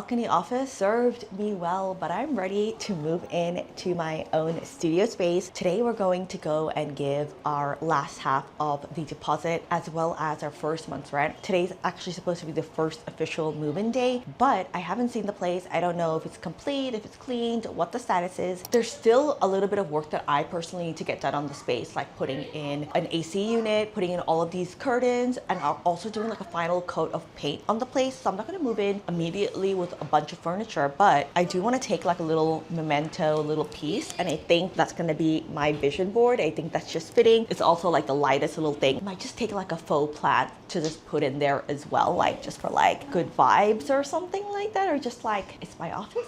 balcony office served me well, but I'm ready to move in to my own studio space. Today we're going to go and give our last half of the deposit as well as our first month's rent. Today's actually supposed to be the first official move-in day, but I haven't seen the place. I don't know if it's complete, if it's cleaned, what the status is. There's still a little bit of work that I personally need to get done on the space, like putting in an AC unit, putting in all of these curtains, and I'm also doing like a final coat of paint on the place. So I'm not gonna move in immediately with a bunch of furniture, but I do want to take like a little memento, little piece, and I think that's gonna be my vision board. I think that's just fitting. It's also like the lightest little thing. I might just take like a faux plant to just put in there as well, like just for like good vibes or something like that, or just like it's my office.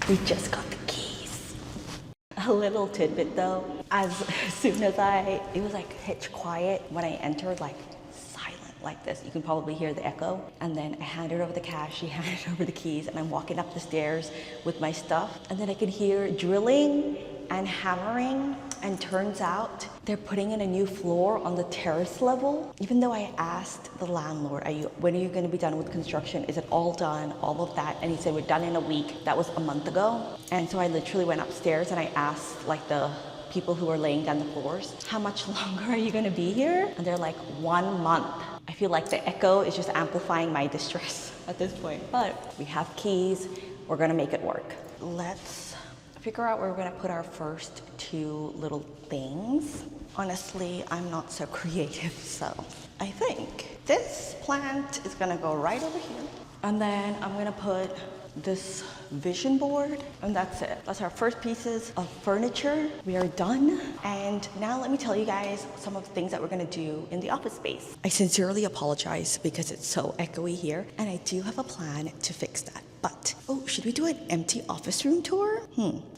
We just got the keys. A little tidbit though, as soon as it was like pitch quiet when I entered, like silent like this. You can probably hear the echo. And then I handed over the cash, she handed over the keys, and I'm walking up the stairs with my stuff. And then I could hear drilling and hammering, and turns out they're putting in a new floor on the terrace level. Even though I asked the landlord, when are you gonna be done with construction? Is it all done, all of that? And he said, we're done in a week. That was a month ago. And so I literally went upstairs and I asked like the people who are laying down the floors, how much longer are you gonna be here? And they're like, 1 month. I feel like the echo is just amplifying my distress at this point. But we have keys, we're gonna make it work. Let's figure out where we're gonna put our first two little things. Honestly, I'm not so creative, so I think this plant is gonna go right over here. And then I'm gonna put this vision board, and that's it. That's our first pieces of furniture. We are done. And now let me tell you guys some of the things that we're gonna do in the office space. I sincerely apologize because it's so echoey here, and I do have a plan to fix that. But, oh, should we do an empty office room tour?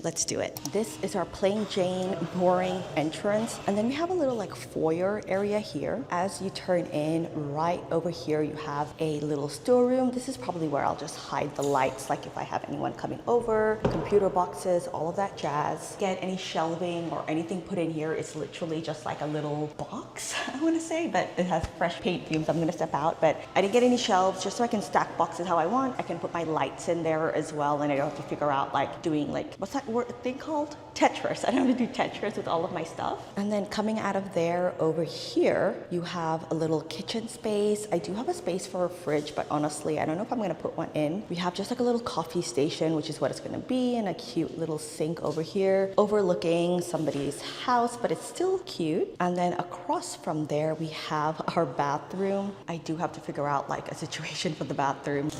Let's do it. This is our plain Jane boring entrance. And then we have a little like foyer area here. As you turn in, right over here, you have a little storeroom. This is probably where I'll just hide the lights, like if I have anyone coming over, computer boxes, all of that jazz. Get any shelving or anything put in here. It's literally just like a little box, I wanna say, but it has fresh paint fumes. I'm gonna step out, but I didn't get any shelves just so I can stack boxes how I want. I can put my lights in there as well, and I don't have to figure out like doing like, what's that word thing called? Tetris. I don't have to do Tetris with all of my stuff. And then coming out of there over here, you have a little kitchen space. I do have a space for a fridge, but honestly, I don't know if I'm gonna put one in. We have just like a little coffee station, which is what it's gonna be, and a cute little sink over here, overlooking somebody's house, but it's still cute. And then across from there, we have our bathroom. I do have to figure out like a situation for the bathroom.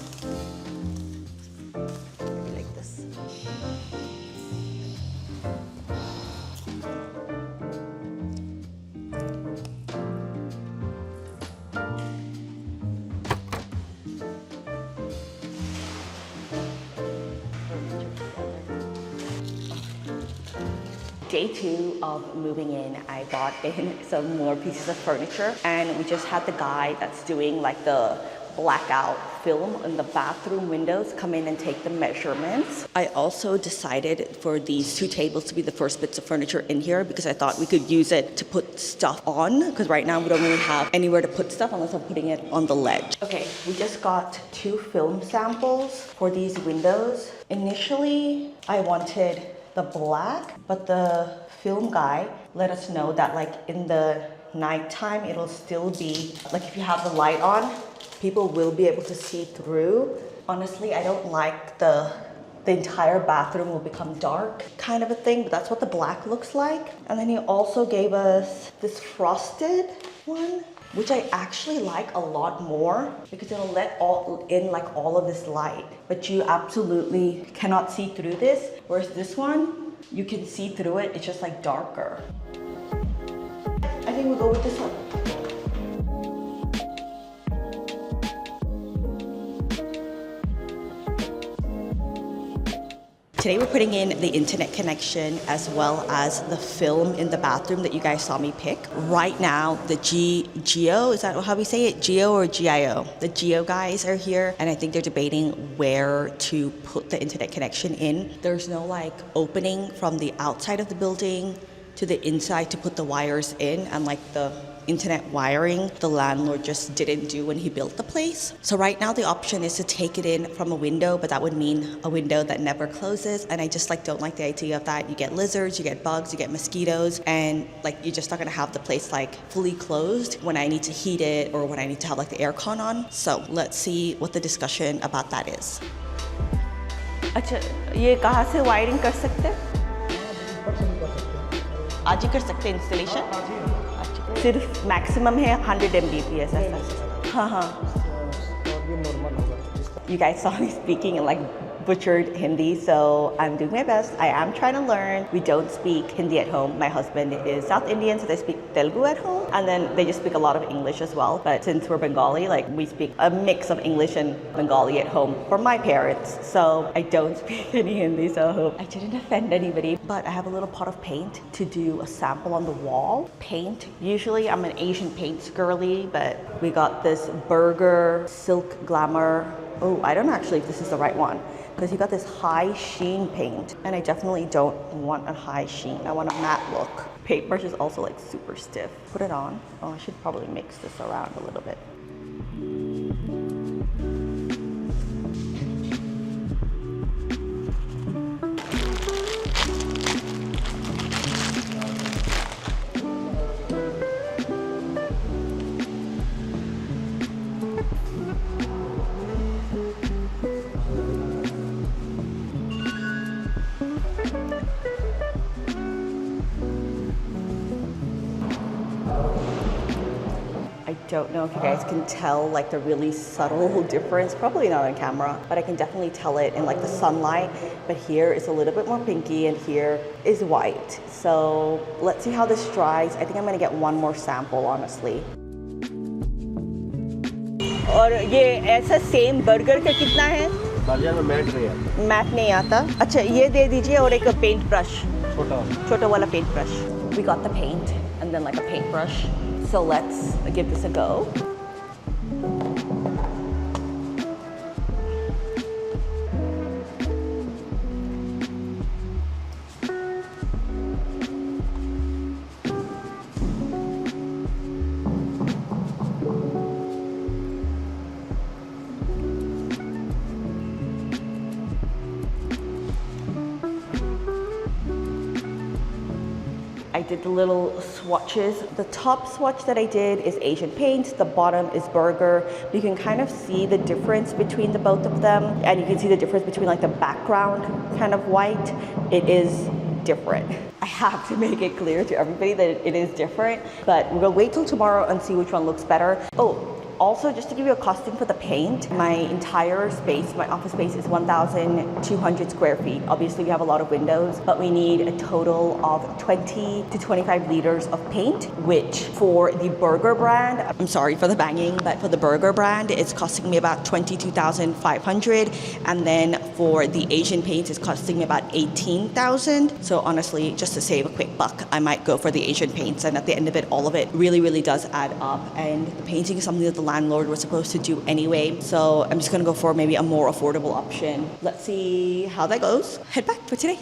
Like this. Day 2 of moving in, I bought in some more pieces of furniture, and we just had the guy that's doing like the blackout film in the bathroom windows come in and take the measurements. I also decided for these 2 tables to be the first bits of furniture in here because I thought we could use it to put stuff on, because right now we don't really have anywhere to put stuff unless I'm putting it on the ledge. Okay, we just got 2 film samples for these windows. Initially, I wanted the black, but the film guy let us know that like in the nighttime, it'll still be, like if you have the light on, people will be able to see through. Honestly, I don't like the entire bathroom will become dark kind of a thing, but that's what the black looks like. And then he also gave us this frosted one, which I actually like a lot more because it'll let in like all of this light, but you absolutely cannot see through this. Whereas this one, you can see through it, it's just like darker. I think we'll go with this one. Today we're putting in the internet connection as well as the film in the bathroom that you guys saw me pick. Right now, the Geo, is that how we say it? Geo or GIO? The Geo guys are here, and I think they're debating where to put the internet connection in. There's no like opening from the outside of the building to the inside to put the wires in, and like the internet wiring the landlord just didn't do when he built the place. So right now the option is to take it in from a window, but that would mean a window that never closes, and I just like don't like the idea of that. You get lizards, you get bugs, you get mosquitoes, and like you're just not gonna have the place like fully closed when I need to heat it or when I need to have like the aircon on. So let's see what the discussion about that is. अच्छा, ये कहाँ से wiring कर सकते हैं? आज ही कर सकते हैं इंस्टॉलेशन? सिर्फ मैक्सिमम है 100 Mbps ऐसा। हाँ हाँ। You guys saw me speaking in like butchered Hindi, so I'm doing my best. I am trying to learn. We don't speak Hindi at home. My husband is South Indian, so they speak Telugu at home, and then they just speak a lot of English as well. But since we're Bengali, like we speak a mix of English and Bengali at home for my parents. So I don't speak any Hindi, so I hope I didn't offend anybody. But I have a little pot of paint to do a sample on the wall. Paint. Usually I'm an Asian paints girly, but we got this Burger Silk Glamour. Oh, I don't know actually if this is the right one, because you got this high sheen paint, and I definitely don't want a high sheen. I want a matte look. Paintbrush is also like super stiff. Put it on. Oh, I should probably mix this around a little bit. I don't know if you guys can tell like the really subtle difference, probably not on camera, but I can definitely tell it in like the sunlight. But here is a little bit more pinky and here is white. So let's see how this dries. I think I'm gonna get one more sample, honestly. और ये ऐसा same burger का कितना है? Burger में mat नहीं आता। Mat नहीं आता? अच्छा, ये दे दीजिए और एक पेंट ब्रश। छोटा वाला paint brush. We got the paint and then like a paintbrush. So let's give this a go. I did the little swatches. The top swatch that I did is Asian paint, the bottom is Burger. You can kind of see the difference between the both of them, and you can see the difference between like the background kind of white. It is different. I have to make it clear to everybody that it is different, but we'll wait till tomorrow and see which one looks better. Oh, also, just to give you a costing for the paint, my entire space, my office space is 1,200 square feet. Obviously, we have a lot of windows, but we need a total of 20 to 25 liters of paint, which for the Burger brand, I'm sorry for the banging, but for the Burger brand, it's costing me about 22,500. And then for the Asian paint, it's costing me about 18,000. So honestly, just to save a quick buck, I might go for the Asian paints. And at the end of it, all of it really, really does add up. And the painting is something that the landlord was supposed to do anyway. So I'm just gonna go for maybe a more affordable option. Let's see how that goes. Head back for today.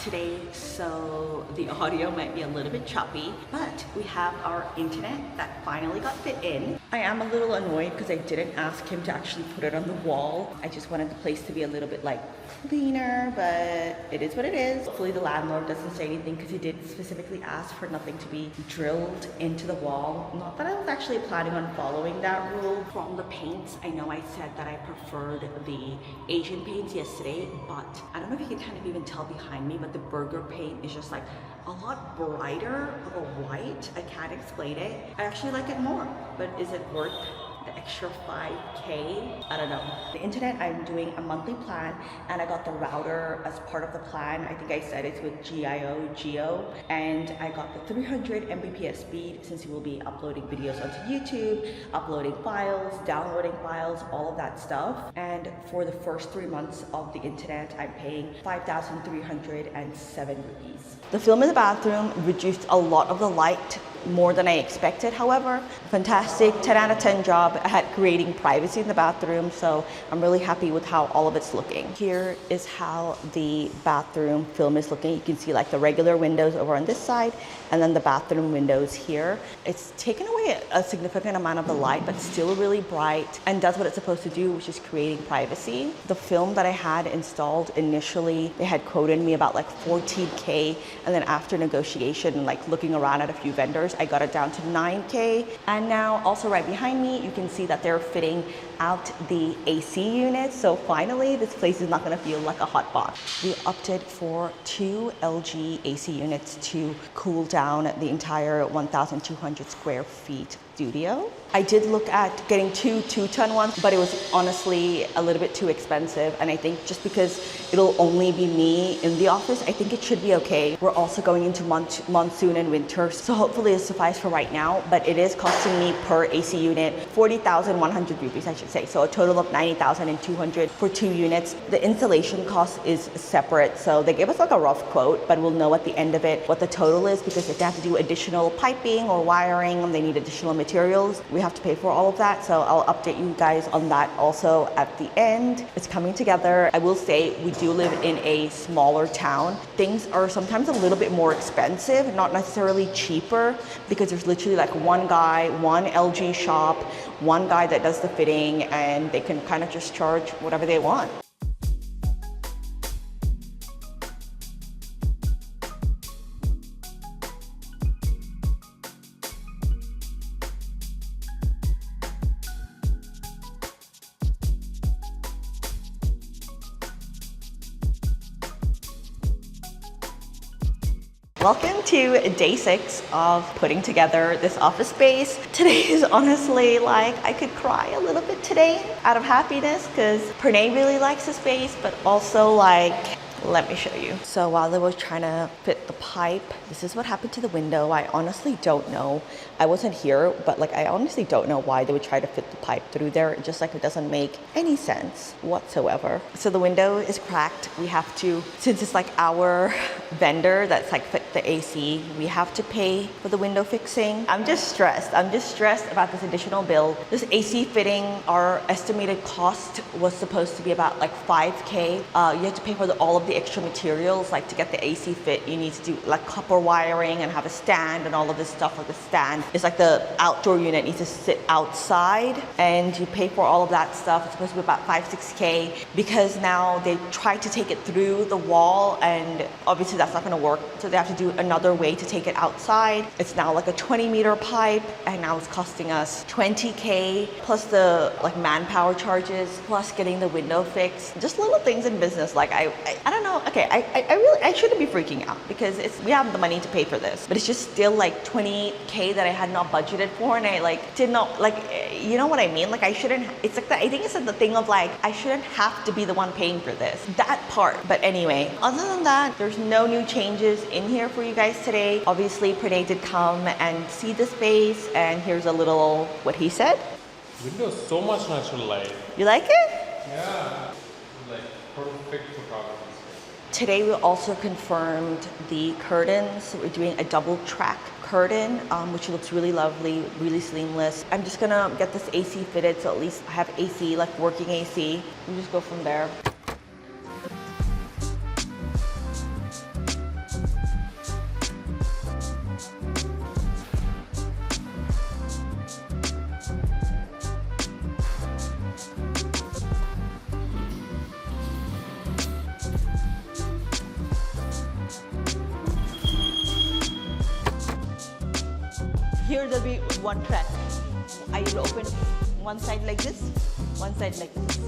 Today, so the audio might be a little bit choppy, but we have our internet that finally got fit in. I am a little annoyed because I didn't ask him to actually put it on the wall. I just wanted the place to be a little bit like cleaner, but it is what it is. Hopefully the landlord doesn't say anything because he did specifically ask for nothing to be drilled into the wall. Not that I was actually planning on following that rule. From the paints, I know I said that I preferred the Asian paints yesterday, but I don't know if you can kind of even tell behind me, but the Burger paint is just like a lot brighter of a white. I can't explain it. I actually like it more, but is it worth the extra 5K. I don't know. The internet, I'm doing a monthly plan, and I got the router as part of the plan. I think I said it's with Geo, and I got the 300 Mbps speed, since we will be uploading videos onto YouTube, uploading files, downloading files, all of that stuff. And for the first 3 months of the internet, I'm paying 5,307 rupees. The film in the bathroom reduced a lot of the light, more than I expected. However, fantastic 10 out of 10 job at creating privacy in the bathroom, so I'm really happy with how all of it's looking. Here is how the bathroom film is looking. You can see like the regular windows over on this side, and then the bathroom windows here. It's taken away a significant amount of the light, but still really bright and does what it's supposed to do, which is creating privacy. The film that I had installed initially, they had quoted me about like 14K, and then after negotiation and like looking around at a few vendors, I got it down to 9K. And now also right behind me, you can see that they're fitting out the AC unit. So finally, this place is not gonna feel like a hot box. We opted for 2 LG AC units to cool down the entire 1,200 square feet studio. I did look at getting 2 2-ton ones, but it was honestly a little bit too expensive. And I think just because it'll only be me in the office, I think it should be okay. We're also going into monsoon and winter, so hopefully it'll suffice for right now, but it is costing me per AC unit 40,100 rupees, I should say. So a total of 90,200 for 2 units. The installation cost is separate, so they gave us like a rough quote, but we'll know at the end of it what the total is, because if they have to do additional piping or wiring and they need additional materials, we have to pay for all of that. So I'll update you guys on that also at the end. It's coming together. I will say we do live in a smaller town. Things are sometimes a little bit more expensive, not necessarily cheaper, because there's literally like one guy, one LG shop, one guy that does the fitting, and they can kind of just charge whatever they want. Welcome to day 6 of putting together this office space. Today is honestly like, I could cry a little bit today out of happiness, because Pranay really likes the space, but also like, let me show you. So while they were trying to fit the pipe, this is what happened to the window. I honestly don't know. I wasn't here, but like I honestly don't know why they would try to fit the pipe through there. It just like it doesn't make any sense whatsoever. So the window is cracked. We have to, since it's like our vendor that's like fit the AC, we have to pay for the window fixing. I'm just stressed. I'm just stressed about this additional bill. This AC fitting, our estimated cost was supposed to be about like 5K. You have to pay for all of the extra materials. Like to get the AC fit, you need to do like copper wiring and have a stand and all of this stuff. Like the stand is like the outdoor unit needs to sit outside, and you pay for all of that stuff. It's supposed to be about 5-6K, because now they tried to take it through the wall, and obviously that's not going to work. So they have to do another way to take it outside. It's now like a 20-meter pipe, and now it's costing us 20K plus the like manpower charges, plus getting the window fixed. Just little things in business. Like I don't know. Okay, I shouldn't be freaking out, because we have the money to pay for this, but it's just still like 20K that I had not budgeted for, and I like did not, like, you know what I mean? Like I shouldn't, it's like that. I think it's the thing of like, I shouldn't have to be the one paying for this, that part. But anyway, other than that, there's no new changes in here for you guys today. Obviously, Pranay did come and see the space, and here's a little, what he said. Windows, so much natural light. You like it? Yeah, like perfect photography. Today we also confirmed the curtains. We're doing a double track curtain, which looks really lovely, really seamless. I'm just gonna get this AC fitted, so at least I have AC, like working AC. We just go from there. Here there'll be one track. I will open one side like this, one side like this.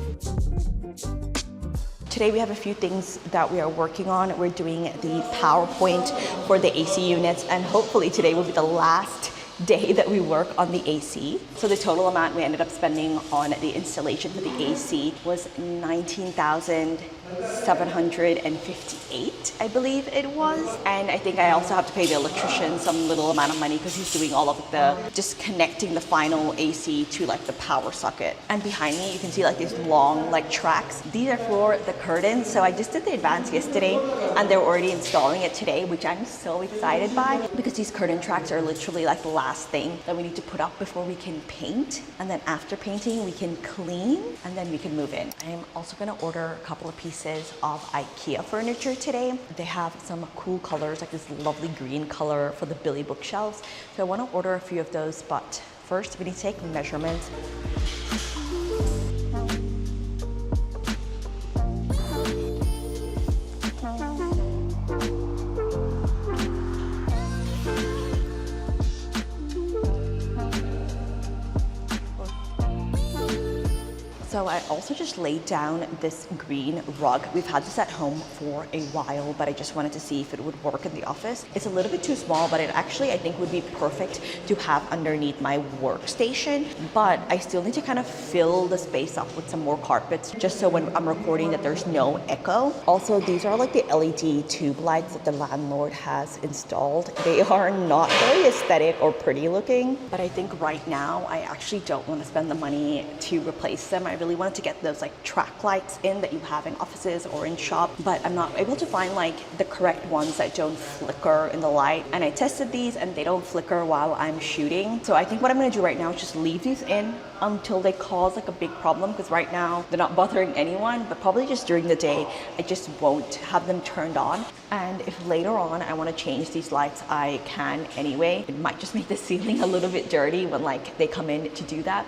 Today we have a few things that we are working on. We're doing the PowerPoint for the AC units, and hopefully today will be the last day that we work on the AC. So the total amount we ended up spending on the installation for the AC was $19,758, I believe it was. And I think I also have to pay the electrician some little amount of money because he's doing all of the, just connecting the final AC to like the power socket. And behind me, you can see like these long like tracks. These are for the curtains. So I just did the advance yesterday and they're already installing it today, which I'm so excited by because these curtain tracks are literally like the last thing that we need to put up before we can paint. And then after painting, we can clean and then we can move in. I'm also gonna order a couple of pieces of Ikea furniture today. They have some cool colors, like this lovely green color for the Billy bookshelves. So I wanna order a few of those, but first we need to take measurements. So I also just laid down this green rug. We've had this at home for a while, but I just wanted to see if it would work in the office. It's a little bit too small, but it actually, I think, would be perfect to have underneath my workstation. But I still need to kind of fill the space up with some more carpets, just so when I'm recording that there's no echo. Also, these are like the LED tube lights that the landlord has installed. They are not very aesthetic or pretty looking, but I think right now I actually don't want to spend the money to replace them. I really wanted to get those like track lights in that you have in offices or in shop, but I'm not able to find like the correct ones that don't flicker in the light. And I tested these and they don't flicker while I'm shooting. So I think what I'm gonna do right now is just leave these in until they cause like a big problem, because right now they're not bothering anyone, but probably just during the day I just won't have them turned on. And if later on I want to change these lights, I can anyway. It might just make the ceiling a little bit dirty when like they come in to do that.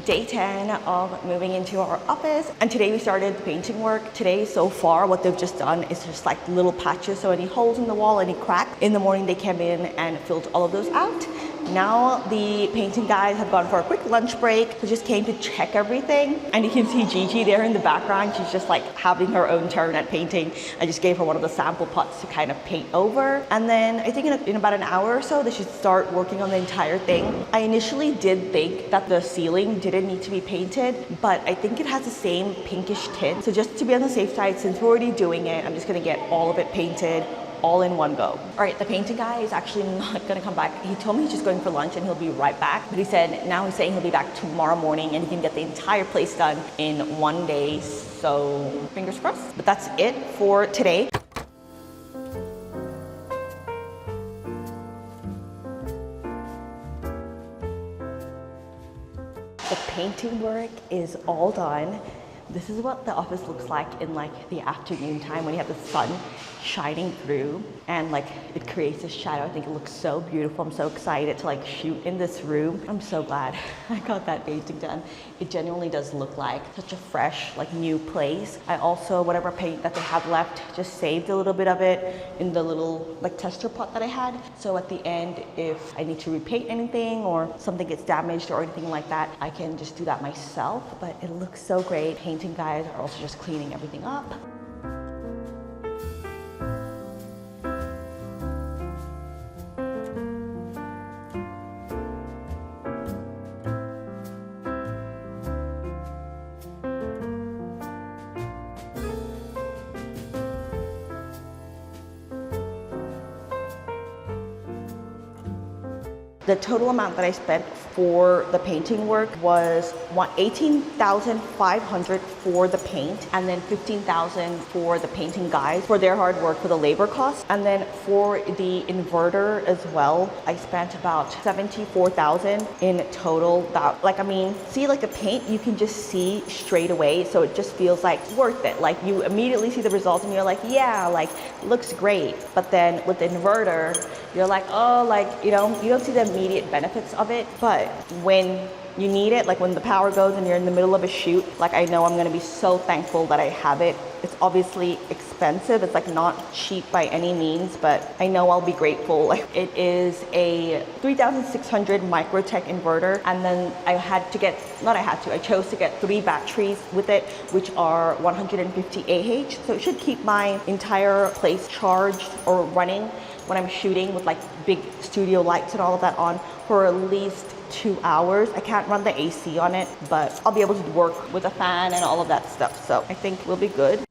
Day 10 of moving into our office, and today we started the painting work. Today so far what they've just done is just like little patches, so any holes in the wall, any crack. In the morning they came in and filled all of those out. Now the painting guys have gone for a quick lunch break. They just came to check everything, and you can see Gigi there in the background. She's just like having her own turn at painting. I just gave her one of the sample pots to kind of paint over, and then I think in about an hour or so they should start working on the entire thing. I initially did think that the ceiling didn't need to be painted, but I think it has the same pinkish tint. So just to be on the safe side, since we're already doing it, I'm just gonna get all of it painted all in one go. All right, the painting guy is actually not gonna come back. He told me he's just going for lunch and he'll be right back. But he said now he's saying he'll be back tomorrow morning and he can get the entire place done in one day. So fingers crossed. But that's it for today. The painting work is all done. This is what the office looks like in like the afternoon time when you have the sun shining through and like it creates a shadow. I think it looks so beautiful. I'm so excited to like shoot in this room. I'm so glad I got that painting done. It genuinely does look like such a fresh, like new place. I also, whatever paint that they have left, just saved a little bit of it in the little like tester pot that I had. So at the end, if I need to repaint anything or something gets damaged or anything like that, I can just do that myself. But it looks so great. Painting guys are also just cleaning everything up. The total amount that I spent for the painting work was $18,500 for the paint, and then $15,000 for the painting guys for their hard work for the labor costs. And then for the inverter as well, I spent about $74,000 in total. That, like, I mean, see, like the paint, you can just see straight away, so it just feels like worth it. Like you immediately see the results and you're like, yeah, like looks great. But then with the inverter, you're like, oh, like, you know, you don't see the immediate benefits of it. But when you need it, like when the power goes and you're in the middle of a shoot, like I know I'm gonna be so thankful that I have it. It's obviously expensive. It's like not cheap by any means, but I know I'll be grateful. Like it is a 3600 microtech inverter. And then I chose to get 3 batteries with it, which are 150 AH. So it should keep my entire place charged or running when I'm shooting with like big studio lights and all of that on for at least 2 hours. I can't run the AC on it, but I'll be able to work with a fan and all of that stuff. So I think we'll be good.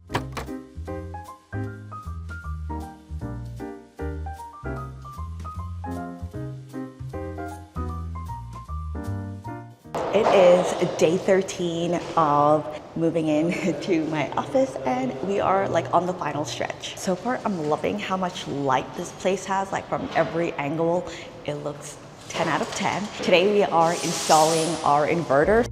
It is day 13 of moving into my office and we are like on the final stretch. So far, I'm loving how much light this place has, like from every angle. It looks 10 out of 10. Today we are installing our inverter.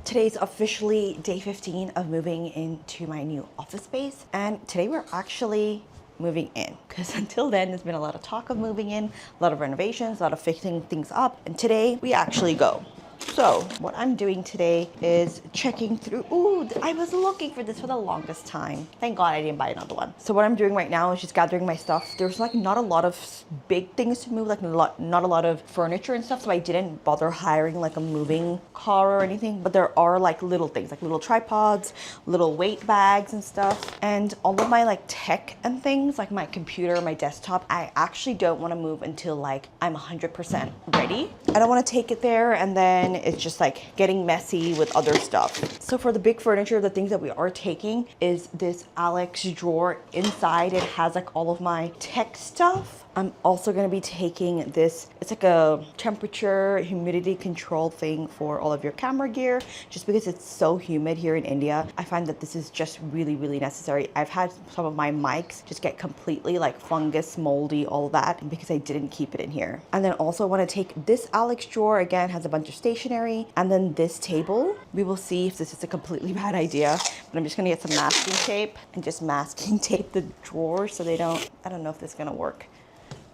Today's officially day 15 of moving into my new office space. And today we're actually moving in, because until then there's been a lot of talk of moving in, a lot of renovations, a lot of fixing things up. And today we actually go. So what I'm doing today is checking through. Ooh, I was looking for this for the longest time. Thank God I didn't buy another one. So what I'm doing right now is just gathering my stuff. There's like not a lot of big things to move, like not a lot of furniture and stuff. So I didn't bother hiring like a moving car or anything, but there are like little things, like little tripods, little weight bags and stuff. And all of my like tech and things, like my computer, my desktop, I actually don't want to move until like I'm 100% ready. I don't want to take it there and then it's just like getting messy with other stuff. So for the big furniture, the things that we are taking is this Alex drawer. Inside it has like all of my tech stuff. I'm also going to be taking this, it's like a temperature humidity control thing for all of your camera gear, just because it's so humid here in India. I find that this is just really, really necessary. I've had some of my mics just get completely like fungus, moldy, all of that, because I didn't keep it in here. And then also I want to take this Alex drawer, again, has a bunch of stationery, and then this table. We will see if this is a completely bad idea, but I'm just going to get some masking tape and just masking tape the drawers so they don't, I don't know if this is going to work.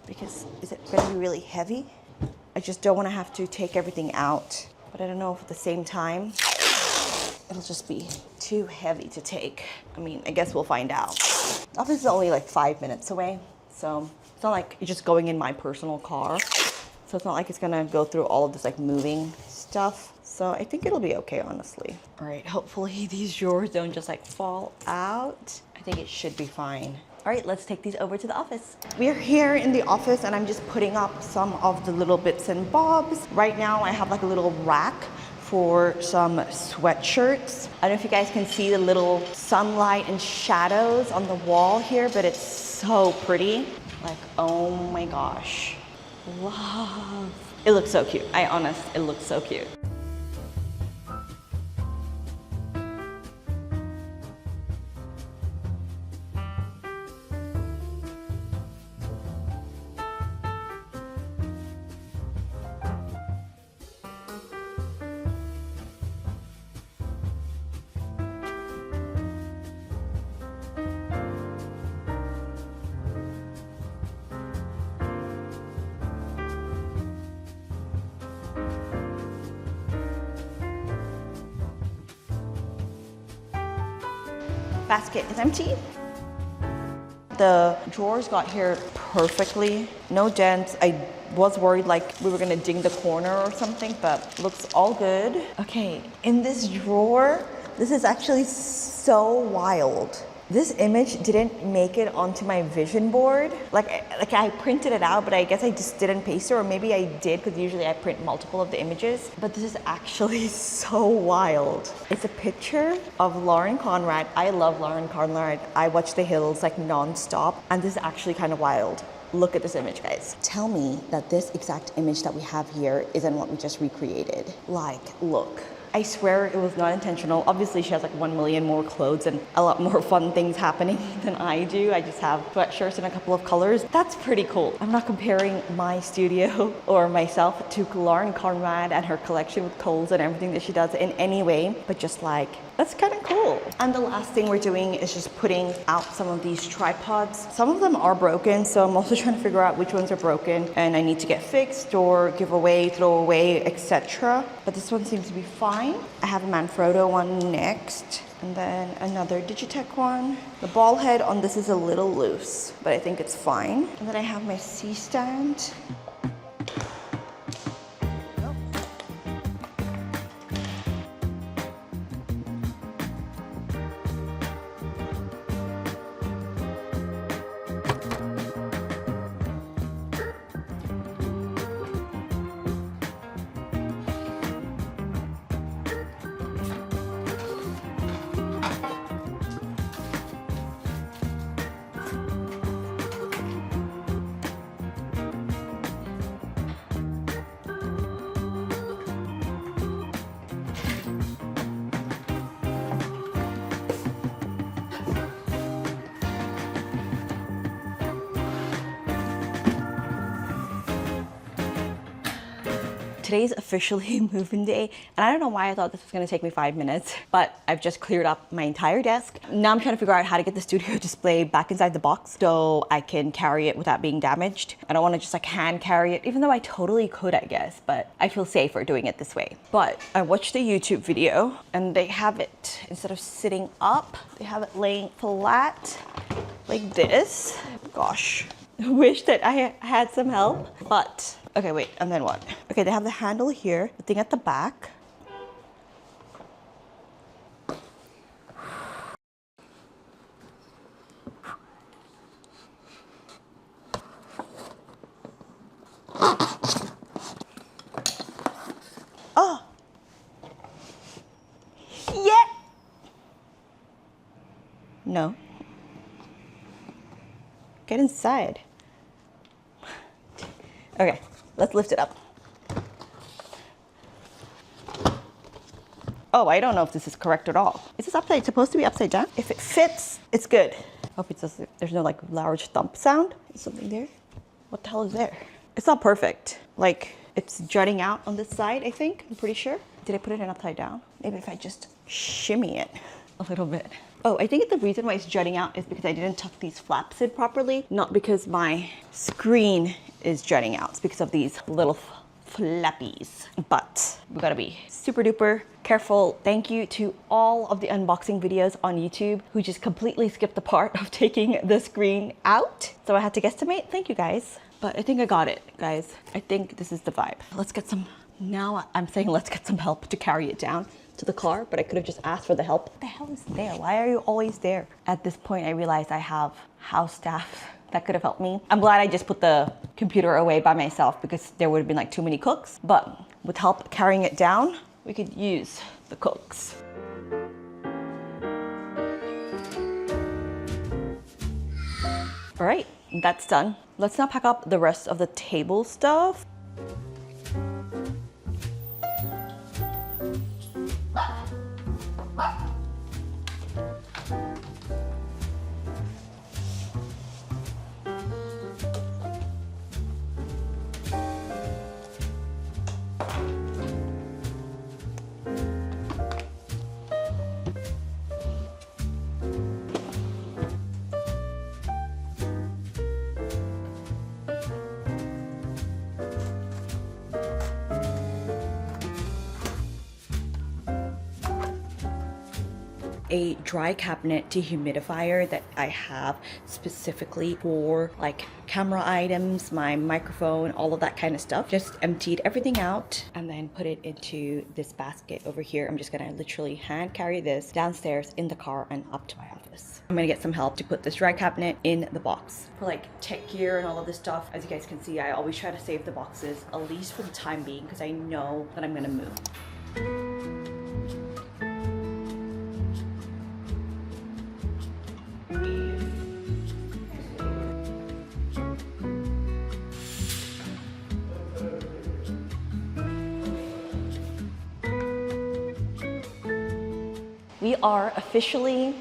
Because is it going to be really heavy? I just don't want to have to take everything out. But I don't know if at the same time, it'll just be too heavy to take. I mean, I guess we'll find out. The office is only like 5 minutes away. So it's not like you're just going in my personal car. So it's not like it's going to go through all of this like moving stuff. So I think it'll be okay, honestly. All right, hopefully these drawers don't just like fall out. I think it should be fine. All right, let's take these over to the office. We're here in the office and I'm just putting up some of the little bits and bobs. Right now I have like a little rack for some sweatshirts. I don't know if you guys can see the little sunlight and shadows on the wall here, but it's so pretty. Like, oh my gosh. Love. It looks so cute. It looks so cute. Basket is empty. The drawers got here perfectly, no dents. I was worried like we were gonna ding the corner or something, but looks all good. Okay, in this drawer, this is actually so wild. This image didn't make it onto my vision board. Like I printed it out, but I guess I just didn't paste it, or maybe I did, because usually I print multiple of the images. But this is actually so wild. It's a picture of Lauren Conrad. I love Lauren Conrad. I watch The Hills like non-stop, and this is actually kind of wild. Look at this image, guys. Tell me that this exact image that we have here isn't what we just recreated. Like, look. I swear it was not intentional. Obviously she has like 1 million more clothes and a lot more fun things happening than I do. I just have sweatshirts in a couple of colors. That's pretty cool. I'm not comparing my studio or myself to Lauren Conrad and her collection with Kohl's and everything that she does in any way, but just like, that's kind of cool. And the last thing we're doing is just putting out some of these tripods. Some of them are broken, so I'm also trying to figure out which ones are broken and I need to get fixed or give away, throw away, etc. But this one seems to be fine. I have a Manfrotto one next, and then another Digitech one. The ball head on this is a little loose, but I think it's fine. And then I have my C-stand. Today's officially move-in day, and I don't know why I thought this was gonna take me 5 minutes, but I've just cleared up my entire desk. Now I'm trying to figure out how to get the studio display back inside the box so I can carry it without being damaged. I don't wanna just like hand carry it, even though I totally could, I guess, but I feel safer doing it this way. But I watched a YouTube video and they have it, instead of sitting up, they have it laying flat like this. Gosh, I wish that I had some help, but okay, wait, and then what? Okay, they have the handle here, the thing at the back. Oh! Yeah! No. Get inside. Okay. Let's lift it up. Oh, I don't know if this is correct at all. Is this supposed to be upside down? If it fits, it's good. Hope it doesn't, there's no like large thump sound. Is something there? What the hell is there? It's not perfect. Like it's jutting out on this side, I think. I'm pretty sure. Did I put it in upside down? Maybe if I just shimmy it a little bit. Oh, I think the reason why it's jutting out is because I didn't tuck these flaps in properly, not because my screen is jutting out. It's because of these little flappies. But we gotta be super duper careful. Thank you to all of the unboxing videos on YouTube who just completely skipped the part of taking the screen out. So I had to guesstimate. Thank you guys. But I think I got it, guys. I think this is the vibe. Let's get some, now I'm saying let's get some help to carry it down to the car, but I could have just asked for the help. What the hell is there? Why are you always there? At this point, I realized I have house staff that could have helped me. I'm glad I just put the computer away by myself because there would have been like too many cooks, but with help carrying it down, we could use the cooks. All right, that's done. Let's now pack up the rest of the table stuff. A dry cabinet dehumidifier that I have specifically for like camera items, my microphone, all of that kind of stuff. Just emptied everything out and then put it into this basket over here. I'm just gonna literally hand carry this downstairs in the car and up to my office. I'm gonna get some help to put this dry cabinet in the box. For like tech gear and all of this stuff, as you guys can see, I always try to save the boxes, at least for the time being, because I know that I'm gonna move. We are officially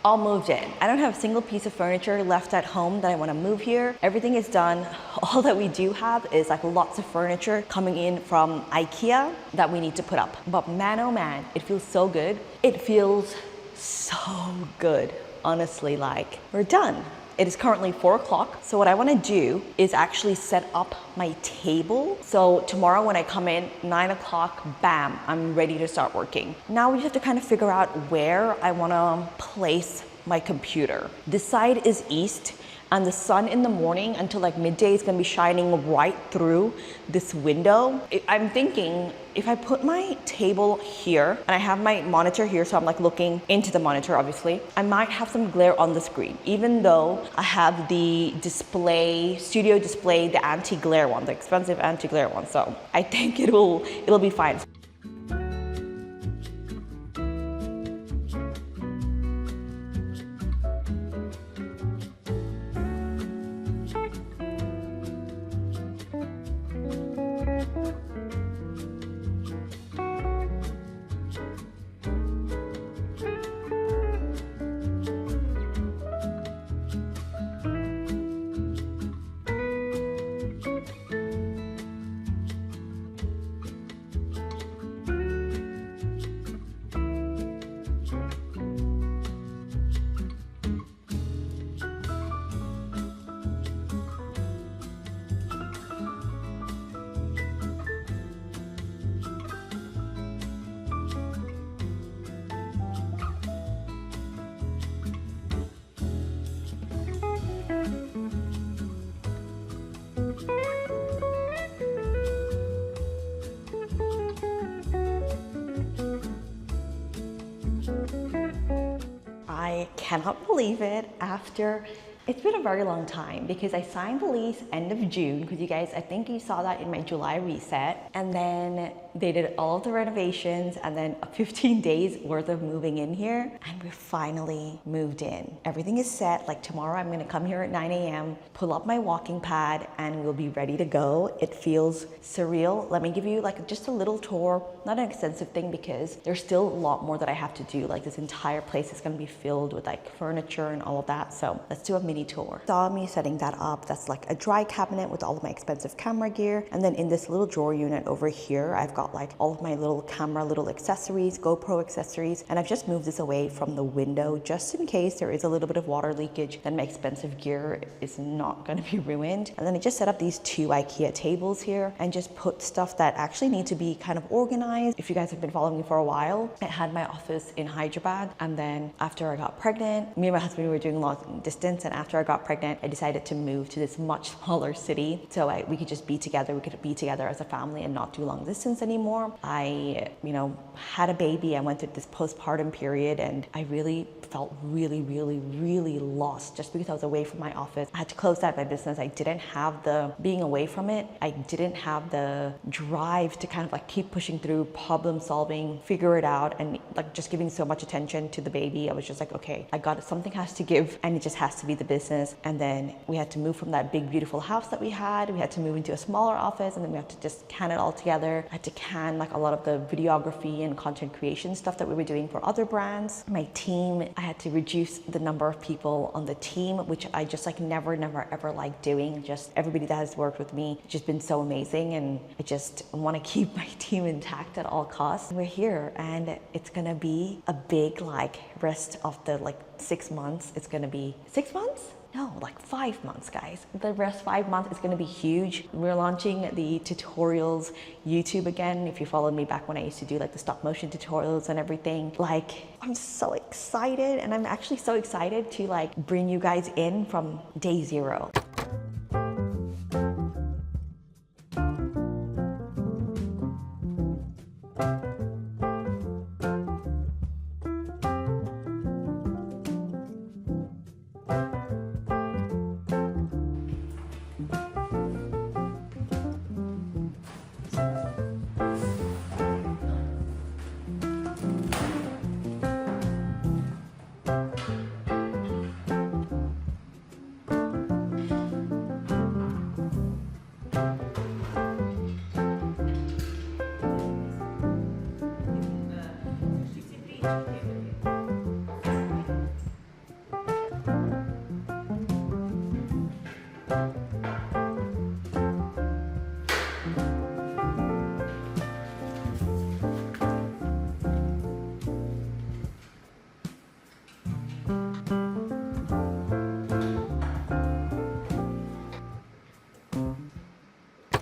all moved in. I don't have a single piece of furniture left at home that I want to move here. Everything is done. All that we do have is like lots of furniture coming in from Ikea that we need to put up. But man, oh man, it feels so good. It feels so good. Honestly, like we're done. It is currently 4 o'clock. So what I want to do is actually set up my table. So tomorrow when I come in, 9 o'clock, bam, I'm ready to start working. Now we have to kind of figure out where I want to place my computer. This side is east, and the sun in the morning until like midday is gonna be shining right through this window. I'm thinking if I put my table here and I have my monitor here, so I'm like looking into the monitor obviously, I might have some glare on the screen, even though I have the display, studio display, the anti-glare one, the expensive anti-glare one. So I think it'll be fine. I cannot believe it. It's been a very long time because I signed the lease end of June, because you guys, I think you saw that in my July reset, and then they did all of the renovations and then 15 days worth of moving in here, and we're finally moved in. Everything is set. Like tomorrow I'm gonna come here at 9 a.m., pull up my walking pad, and we'll be ready to go. It feels surreal. Let me give you like just a little tour, not an extensive thing because there's still a lot more that I have to do. Like this entire place is gonna be filled with like furniture and all of that. So let's do a mini tour. Saw me setting that up. That's like a dry cabinet with all of my expensive camera gear. And then in this little drawer unit over here, I've got like all of my little camera, little accessories, GoPro accessories. And I've just moved this away from the window just in case there is a little bit of water leakage, then my expensive gear is not gonna be ruined. And then I just set up these 2 Ikea tables here and just put stuff that actually need to be kind of organized. If you guys have been following me for a while, I had my office in Hyderabad, and then after I got pregnant, me and my husband were doing long distance, and after I got pregnant, I decided to move to this much smaller city so we could just be together. We could be together as a family and not do long distance anymore. I, had a baby. I went through this postpartum period, and I really felt really lost just because I was away from my office. I had to close down my business. I didn't have being away from it, I didn't have the drive to kind of like keep pushing through, problem solving, figure it out, and like just giving so much attention to the baby. I was just like, okay, I got it. Something has to give, and it just has to be the business. And then we had to move from that big beautiful house that we had to move into a smaller office, and then we had to just can it all together. I had to can like a lot of the videography and content creation stuff that we were doing for other brands. My team, I had to reduce the number of people on the team, which I just like never ever liked doing. Just everybody that has worked with me, it's just been so amazing, and I just want to keep my team intact at all costs. We're here, and it's gonna be a big like rest of the like 6 months. It's gonna be 6 months? No, like 5 months, guys. The rest 5 months is gonna be huge. We're launching the tutorials YouTube again. If you followed me back when I used to do like the stop motion tutorials and everything, like I'm so excited, and I'm actually so excited to like bring you guys in from day 0.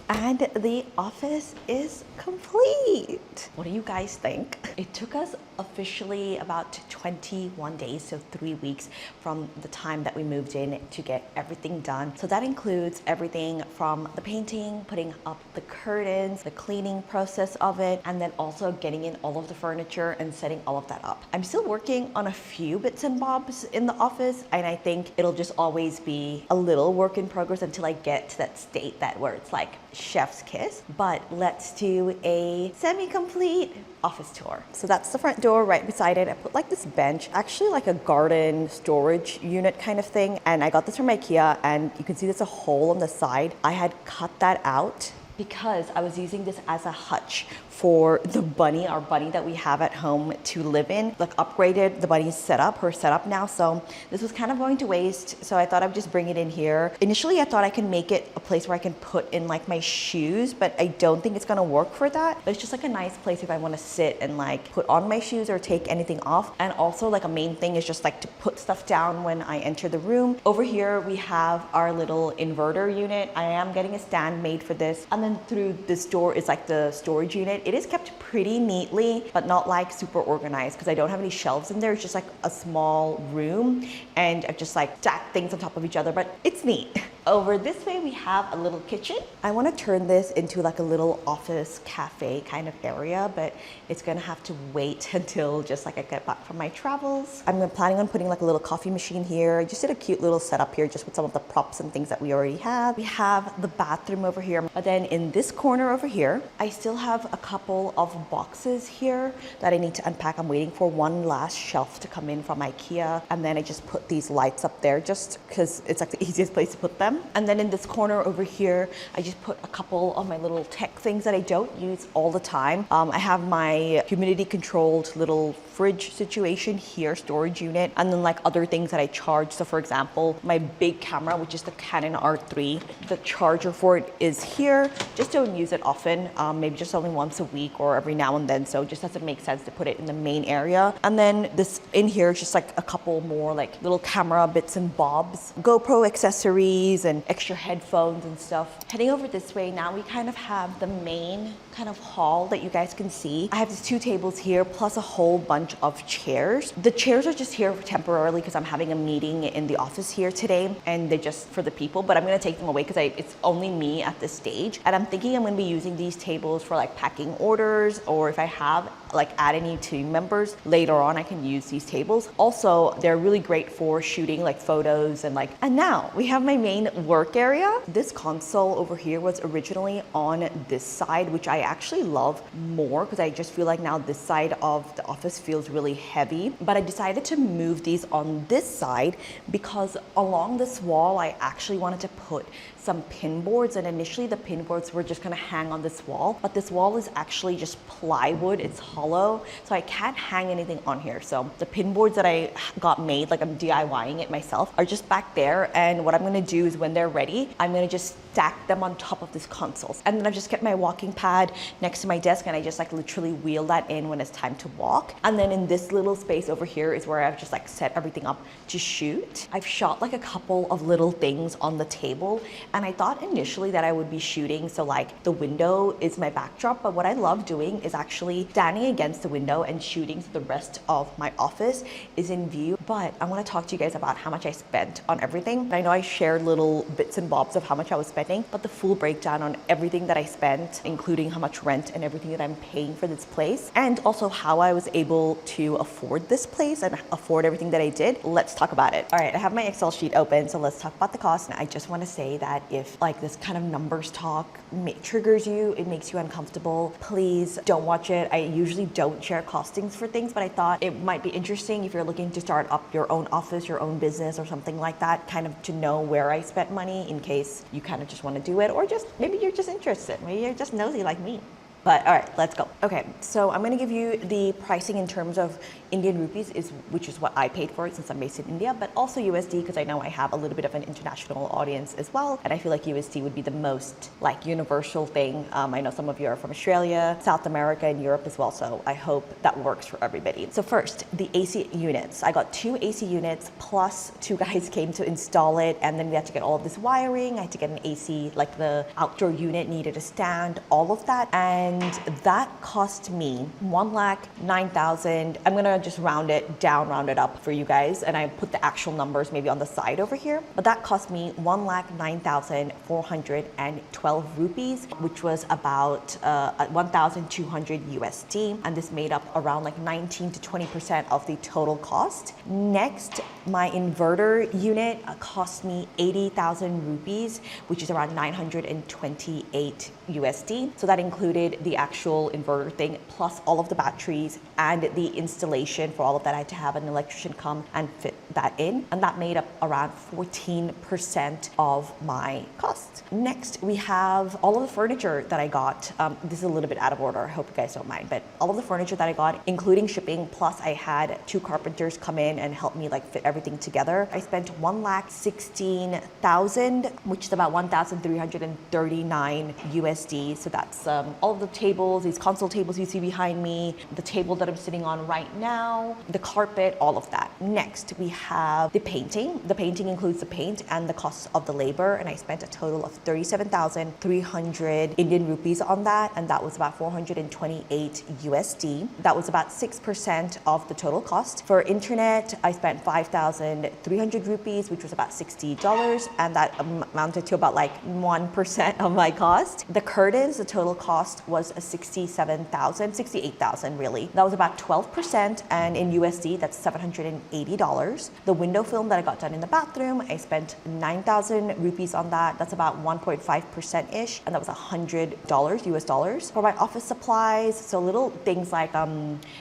And the office is complete. What do you guys think? It took us officially about 21 days, so 3 weeks from the time that we moved in to get everything done. So that includes everything from the painting, putting up the curtains, the cleaning process of it, and then also getting in all of the furniture and setting all of that up. I'm still working on a few bits and bobs in the office, and I think it'll just always be a little work in progress until I get to that state where it's like chef's kiss. But let's do a semi-complete office tour. So that's the front door. Right beside it, I put like this bench, actually like a garden storage unit kind of thing. And I got this from Ikea, and you can see there's a hole on the side. I had cut that out because I was using this as a hutch for the bunny, our bunny that we have at home to live in. Like upgraded the bunny's setup, her setup now. So this was kind of going to waste. So I thought I would just bring it in here. Initially, I thought I can make it a place where I can put in like my shoes, but I don't think it's gonna work for that. But it's just like a nice place if I wanna sit and like put on my shoes or take anything off. And also like a main thing is just like to put stuff down when I enter the room. Over here, we have our little inverter unit. I am getting a stand made for this. And then through this door is like the storage unit. It is kept pretty neatly, but not like super organized because I don't have any shelves in there. It's just like a small room, and I've just like stacked things on top of each other, but it's neat. Over this way, we have a little kitchen. I want to turn this into like a little office cafe kind of area, but it's gonna have to wait until just like I get back from my travels. I'm planning on putting like a little coffee machine here. I just did a cute little setup here just with some of the props and things that we already have. We have the bathroom over here, but then in this corner over here, I still have a couple of boxes here that I need to unpack. I'm waiting for one last shelf to come in from Ikea, and then I just put these lights up there just because it's like the easiest place to put them. And then in this corner over here, I just put a couple of my little tech things that I don't use all the time. I have my humidity controlled little fridge situation here, storage unit, and then like other things that I charge. So for example, my big camera, which is the Canon R3, the charger for it is here. Just don't use it often, maybe just only once a week or every now and then. So it just doesn't make sense to put it in the main area. And then this in here is just like a couple more like little camera bits and bobs, GoPro accessories and extra headphones and stuff. Heading over this way, now we kind of have the main kind of hall that you guys can see. I have these 2 tables here plus a whole bunch of chairs. The chairs are just here temporarily because I'm having a meeting in the office here today, and they're just for the people, but I'm gonna take them away because it's only me at this stage. And I'm thinking I'm gonna be using these tables for like packing orders, or if I have like add any team members later on, I can use these tables. Also, they're really great for shooting like photos and like, and now we have my main work area. This console over here was originally on this side, which I actually love more because I just feel like now this side of the office feels really heavy. But I decided to move these on this side because along this wall, I actually wanted to put some pin boards, and initially the pin boards were just gonna hang on this wall, but this wall is actually just plywood, it's hollow, so I can't hang anything on here. So the pin boards that I got made, like I'm DIYing it myself, are just back there, and what I'm gonna do is when they're ready, I'm gonna just stack them on top of this console. And then I've just kept my walking pad next to my desk, and I just like literally wheel that in when it's time to walk. And then in this little space over here is where I've just like set everything up to shoot. I've shot like a couple of little things on the table, and I thought initially that I would be shooting so like the window is my backdrop, but what I love doing is actually standing against the window and shooting so the rest of my office is in view. But I want to talk to you guys about how much I spent on everything. I know I shared little bits and bobs of how much I was spending, but the full breakdown on everything that I spent, including how much rent and everything that I'm paying for this place, and also how I was able to afford this place and afford everything that I did, let's talk about it. All right, I have my Excel sheet open, so let's talk about the cost. And I just want to say that if like this kind of numbers talk triggers you, it makes you uncomfortable, please don't watch it. I usually don't share costings for things, but I thought it might be interesting if you're looking to start up your own office, your own business or something like that, kind of to know where I spent money in case you kind of just want to do it, or just maybe you're just interested, maybe you're just nosy like me. But all right, let's go. Okay, so I'm gonna give you the pricing in terms of Indian rupees, which is what I paid for it since I'm based in India, but also USD because I know I have a little bit of an international audience as well, and I feel like USD would be the most like universal thing. I know some of you are from Australia, South America, and Europe as well, so I hope that works for everybody. So first, the AC units. I got 2 AC units plus 2 guys came to install it, and then we had to get all of this wiring. I had to get an AC, like the outdoor unit needed a stand, all of that, and that cost me 1,09,000. I'm gonna just round it down, round it up for you guys, and I put the actual numbers maybe on the side over here. But that cost me 1,09,412 rupees, which was about 1,200 USD, and this made up around like 19 to 20% of the total cost. Next, my inverter unit cost me 80,000 rupees, which is around 928 USD. So that included the actual inverter thing, plus all of the batteries and the installation for all of that. I had to have an electrician come and fit that in, and that made up around 14% of my cost. Next, we have all of the furniture that I got. This is a little bit out of order, I hope you guys don't mind, but all of the furniture that I got, including shipping, plus I had 2 carpenters come in and help me like fit everything together. I spent 1,16,000, which is about 1,339 USD. So that's all of the tables, these console tables you see behind me, the table that I'm sitting on right now, the carpet, all of that. Next, we have the painting. The painting includes the paint and the cost of the labor, and I spent a total of 37,300 Indian rupees on that, and that was about 428 USD. That was about 6% of the total cost. For internet, I spent 5,300 rupees, which was about $60, and that amounted to about like 1% of my cost. The curtains, the total cost was 68,000 really. That was about 12%, and in USD, that's $780. The window film that I got done in the bathroom, I spent 9,000 rupees on that. That's about 1.5%-ish, and that was $100 US dollars. For my office supplies, so little things like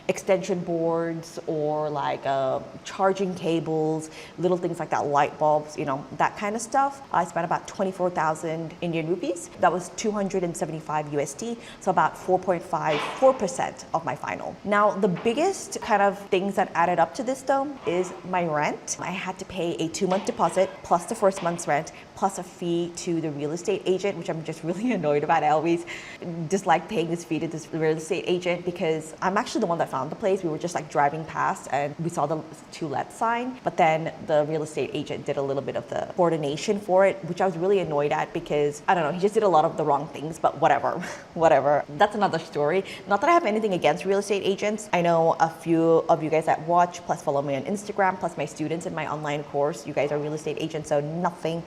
extension boards or like charging cables, little things like that, light bulbs, you know, that kind of stuff. I spent about 24,000 Indian rupees. That was 275 USD, so about 4.54% of my final. Now, the biggest kind of things that added up to this though is my rent. I had to pay a 2-month deposit plus the first month's rent plus a fee to the real estate agent, which I'm just really annoyed about. I always dislike paying this fee to this real estate agent because I'm actually the one that found the place. We were just like driving past and we saw the to let sign, but then the real estate agent did a little bit of the coordination for it, which I was really annoyed at because, I don't know, he just did a lot of the wrong things, but whatever, whatever. That's another story. Not that I have anything against real estate agents. I know a few of you guys that watch, plus follow me on Instagram, plus my students in my online course, you guys are real estate agents, so nothing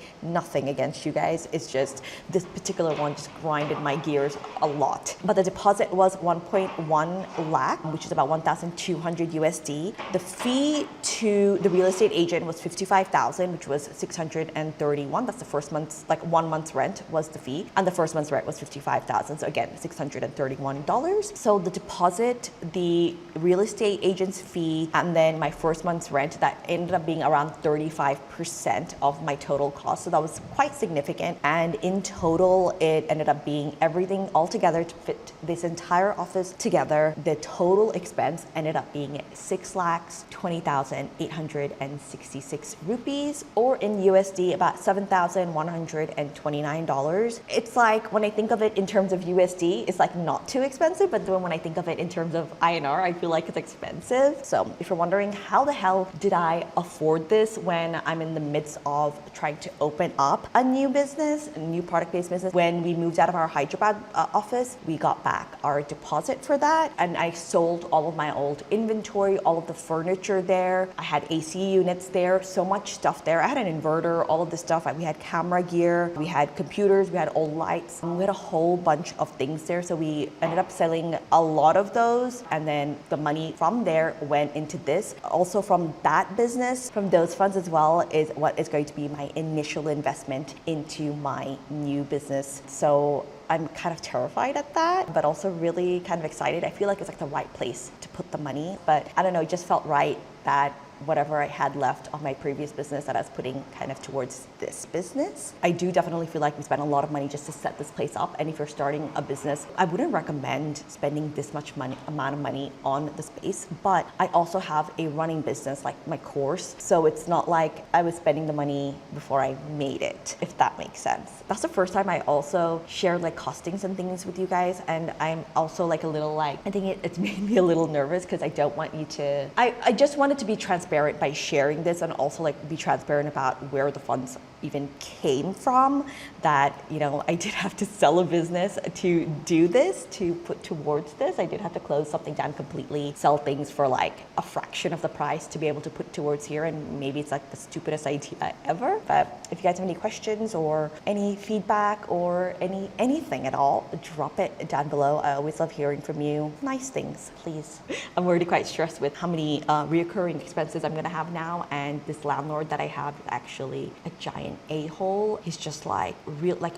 against you guys. It's just this particular one just grinded my gears a lot. But the deposit was 1.1 lakh, which is about 1,200 USD. The fee to the real estate agent was 55,000, which was 631. That's the first month's, like 1 month's rent was the fee, and the first month's rent was 55,000. So again, $631. So the deposit, the real estate agent's fee, and then my first month's rent, that ended up being around 35% of my total cost. So that was quite significant. And in total, it ended up being everything all together to fit this entire office together. The total expense ended up being 6,20,866 rupees, or in USD, about $7,129. It's like, when I think of it in terms of USD, it's like not too expensive, but then when I think of it in terms of INR, I feel like it's expensive. So if you're wondering how the hell did I afford this when I'm in the midst of trying to open up a new business, a new product-based business, when we moved out of our Hyderabad office, we got back our deposit for that, and I sold all of my old inventory, all of the furniture there. I had AC units there, so much stuff there. I had an inverter, all of this stuff. We had camera gear, we had computers, we had old lights, we had a whole bunch of things there. So we ended up selling a lot of those, and then the money from there went into this. Also from that business, from those funds as well, is what is going to be my initial investment into my new business. So I'm kind of terrified at that, but also really kind of excited. I feel like it's like the right place to put the money, but I don't know, it just felt right that whatever I had left of my previous business that I was putting kind of towards this business. I do definitely feel like we spent a lot of money just to set this place up. And if you're starting a business, I wouldn't recommend spending this much amount of money on the space. But I also have a running business, like my course. So it's not like I was spending the money before I made it, if that makes sense. That's the first time I also shared like costings and things with you guys. And I'm also like a little like, I think it's made me a little nervous because I don't want you to, I just wanted to be transparent by sharing this and also like be transparent about where the funds even came from, that, you know, I did have to sell a business to do this, to put towards this. I did have to close something down completely, sell things for like a fraction of the price to be able to put towards here. And maybe it's like the stupidest idea ever. But if you guys have any questions or any feedback or anything at all, drop it down below. I always love hearing from you. Nice things, please. I'm already quite stressed with how many reoccurring expenses I'm gonna have now. And this landlord that I have is actually a giant a-hole. He's just like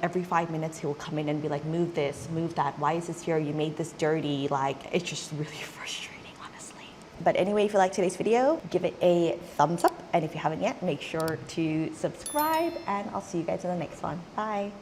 every 5 minutes he'll come in and be like, move this, move that, why is this here, you made this dirty. Like, it's just really frustrating, honestly. But anyway, if you like today's video, give it a thumbs up, and if you haven't yet, make sure to subscribe, and I'll see you guys in the next one. Bye.